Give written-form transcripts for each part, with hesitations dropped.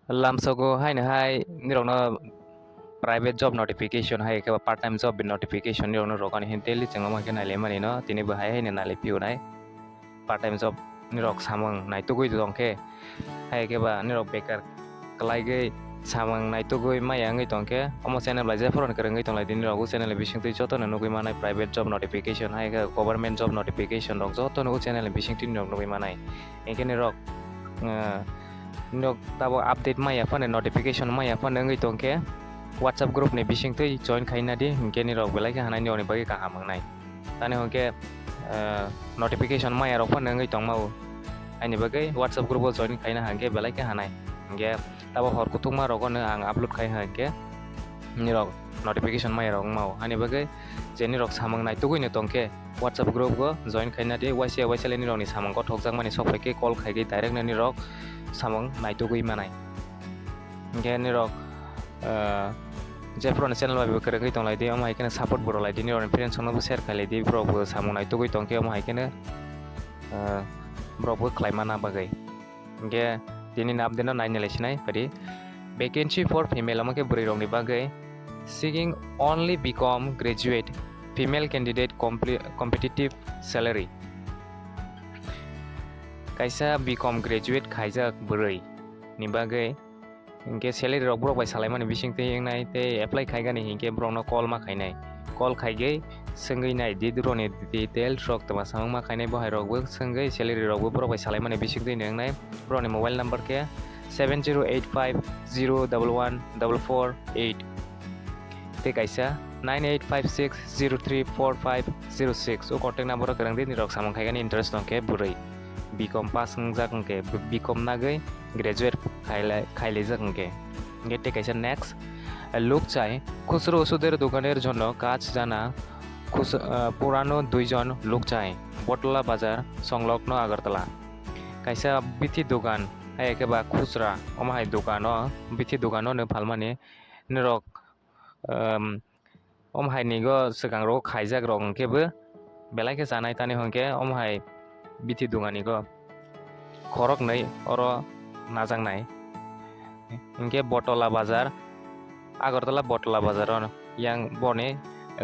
lamsogo haini hai nirokno private job notification hai ke part time job notification nirokno rokani hin daily chenglo ma ke naile mani no tini bo hai haini naile piu nai part time job nirok samang nai tugui dongke hai ke ba nirok bekar kalai ge samang nai tugui maya ngai tongke omo channel bai je foron kare ngai tonglai din nirok channel bisingtwi joto no nugui manai private job notification hai ke government job notification rok joto no channel bisingtwi nirok nugui manai engke nirok nirok tabo update maya phone notification maya phone ngai tongke WhatsApp group ni bisingtwi join khaina di engke nirok belai ke hanai ni bagi kaham mangnai tani hongke notification maya rok phone ngai tongmau aini bagai WhatsApp group join khaina hangke belai ke hanai engke tabo hor kutungma rogono ang upload khai hangke nirok notification maya rok mau ani bagai je nirok samang nai tugui ni tongke WhatsApp group go join khaina di waisia le nirok ni samang ko thokjak mani sokphai ke call khai ge direct na nirok samang nai tugui manai engke nirok je phro channel bai kare ngai tonglai di amai kene support boro lai di nirok friends sono share khai di bro bo samang nai tugui tongke amai kene bro bo khlai mana bagai engke Tinini update no nai nelesinai padi vacancy for female amake buri rok ni bagai seeking only become graduate female candidate competitive salary kaisa become graduate khaijak buri ni bagai engke salary rok brok bai salaimani bisingtwi engnai te apply khaigani engke brok no call ma khainai call khaige sengei nai di drone detail rok tama samang ma khainai bo hai rok bo sengei salary rok bo brok bai salaimani bisingtwi nengnai brok ni mobile number ke 7085011448 te kaisa 9856034506 o contact number kerang di nirok samang khaigani interest nongke buri become pass ngjak ngke become nagai graduate খাইলে যাকে গেটে কাইছে next লোক চাই খুচরো ওষুধের দোকানের জন্য কাজ জানা পুরানো দুইজন লোক চাই বটলা বাজার সংলগ্ন আগরতলা কাইসা বিথি দোকান একেবা খুচরা অমাহাই দোকান বিথি দোকান নো ফালমানি নিরক অমহাই নিগো সিগাং রক খাইজাক রক কেबो বেলাইকে জানাই তানি হংকে অমহাই বিথি দোকানিগো খরক নাই অর নাজাংনাই इंके बटला बाजार आगरतला बटला बाजार yang bone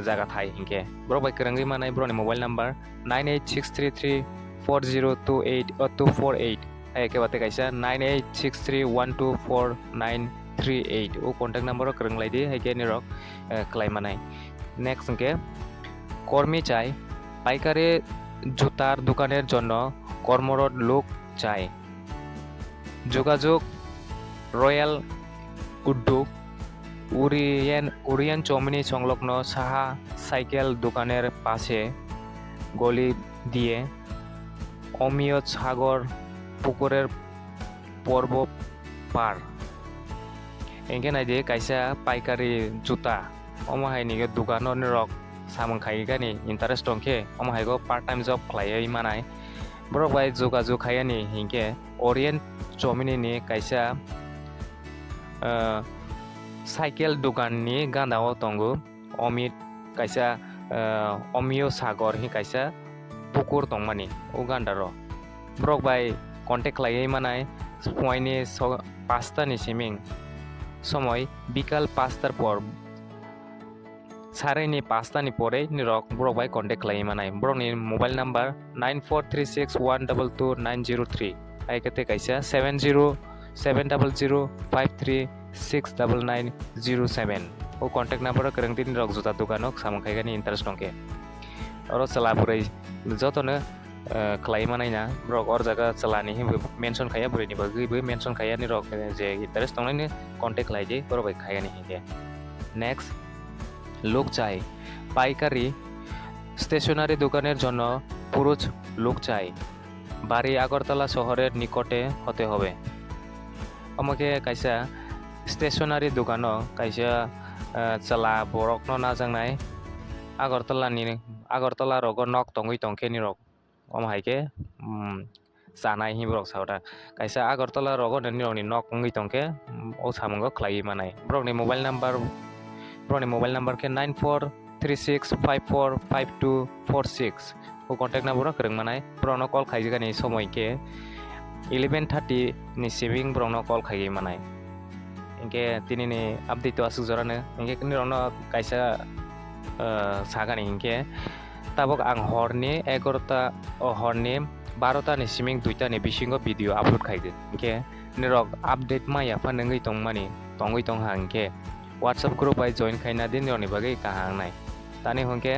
jaga thai इंके bro bai kerangui manai bro ni mobile number 986334028248 ai ke bate kaisa 9863124938 o contact number keranglai di hai ke ni rok klai manai next इंके কর্মী চাই পাইকারি জুতার দোকানের জন্য কর্মরত লোক চাই যোগাযোগ রয়্যাল উদ্যোগ উরিয়ান চৌমনি সংলগ্ন সাহা সাইকেল দোকানের পাশে গলি দিয়ে অমিয় সাগর পুকুরের পর্ব পার এঙ্কে নাই দিয়ে কাইসা পাইকারি জুতা অমাহাই নিগে দোকান রক সামং খাইগানি ইন্টারেস্ট দंखे অমাহাইগো পার্ট টাইম জব ख्लायै मानाय ब्रक बाय যোগাযোগ খাইयानि हिंके ओरियन चौमनि नि काइसा साइकेल दुकान नि गान्दाव तंगो अमित काइसा अमियो सागर हि काइसा पुकुर तंगमानि ओ गान्दारो ब्रक बाय कन्टेक्ट ख्लायै मानाय फुंआइनि 5टा नि सिमिं समय बिकाल 5टार पर सारायनि 5टा नि परे निरक ब्रक बाय कन्टेक्ट ख्लायै मानाय ब्रकनि मोबाइल नम्बर 9436122903 आइकते काइसा 707005369907 ओ कन्टेक्ट नम्बर करंग दिन रक जुता दुकानो सामखाइगानि इंटरेस्ट दंके और चला पुरै जतनो ख्लाय मानायना ब्रक और जगह चलानि हिबो मेंशन खाया बुरैनि बगैबो मेंशन खाया नि रक जे इंटरेस्ट दंनायनि कन्टेक्ट लायदि बरबाय खायानि हिंगे नेक्स्ट लोक चाই পাইকারি স্টেশনারি দোকানের জন্য পুরুষ লোক চাই বাড়ি আগরতলা শহরের নিকটে হতে হবে আমাকে কাইসা স্টেশনারি দোকানো কাইসা চলা বরকনো না জাংনাই আগরতলা রগ নক তঙ্গই তংखे नि रक अमहाइके जानाय हि ब्रक सावदा काइसा আগরতলা रग नि रकनि नक तंगै तंखे ओ सामंगो ख्लायै मानाय ब्रकनि मोबाइल नंबर के 9436545246 को कन्टेक्ट नम्बर करंग मानाय ब्रनो कल खाइजगानि समय के 11:30 नि सिमिं ब्रनो कल खाइयै मानाय hinkhe tinini update to asuk jorano hinkhe nirokno kaisa sagani hinkhe tabok ang horni 11ta horni 12ta ni siming 2ta ni bisingo video upload khaide hinkhe nirok update maya phanangui tongmani tongui tongha hinkhe WhatsApp group bai join khaina din nirokni bagui kaham nai tani hinkhe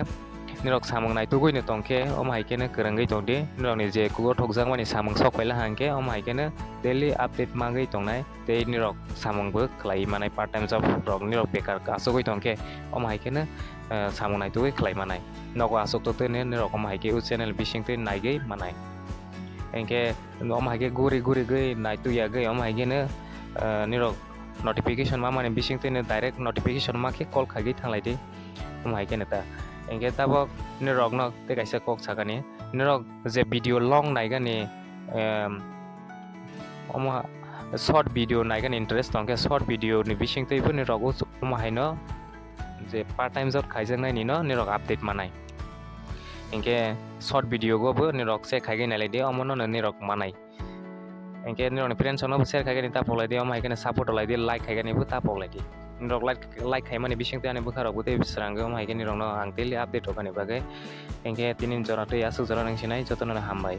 nirok samung nai tugui ni tongkhe haikhe kwrangui tongdi nirokni je kugo thokjakmani samung sokphaiya hinkhe haikhe daily update mangui tongnai tei nirok samungbo khlai manai part time job rok nirok bekar asugui tongkhe haikhe samung nai tugui khlai manai nogo asuk totene nirok haikhe u channel bisingtwi naigui manai hinkhe haikhe guri gui nai tuyagui haikhe nirok notification mamani bisingtwi direct notification makhe call khaigui thanglai haikhe ta hinkhe tabok nirokno tei kaisa kok sakani nirok je video long naigani short video naigani interest tongkhe short video ni bisingtwi bo nirok haino je part time job khaijaknai ni no nirok update manai hinkhe short video go bo nirok share khaigui nalai de omono nirok manai hinkhe nirokni friends no share khaigani ta poglai de haikhe support olai de like khaigani bo ta poglai de nirok like khaimani bisingtwi ani bukharok bo tei bisrango haikhe nirokno ang daily update hokani bagai hinkhe tinin jora tei asuk jora nangsinai jotono hambai।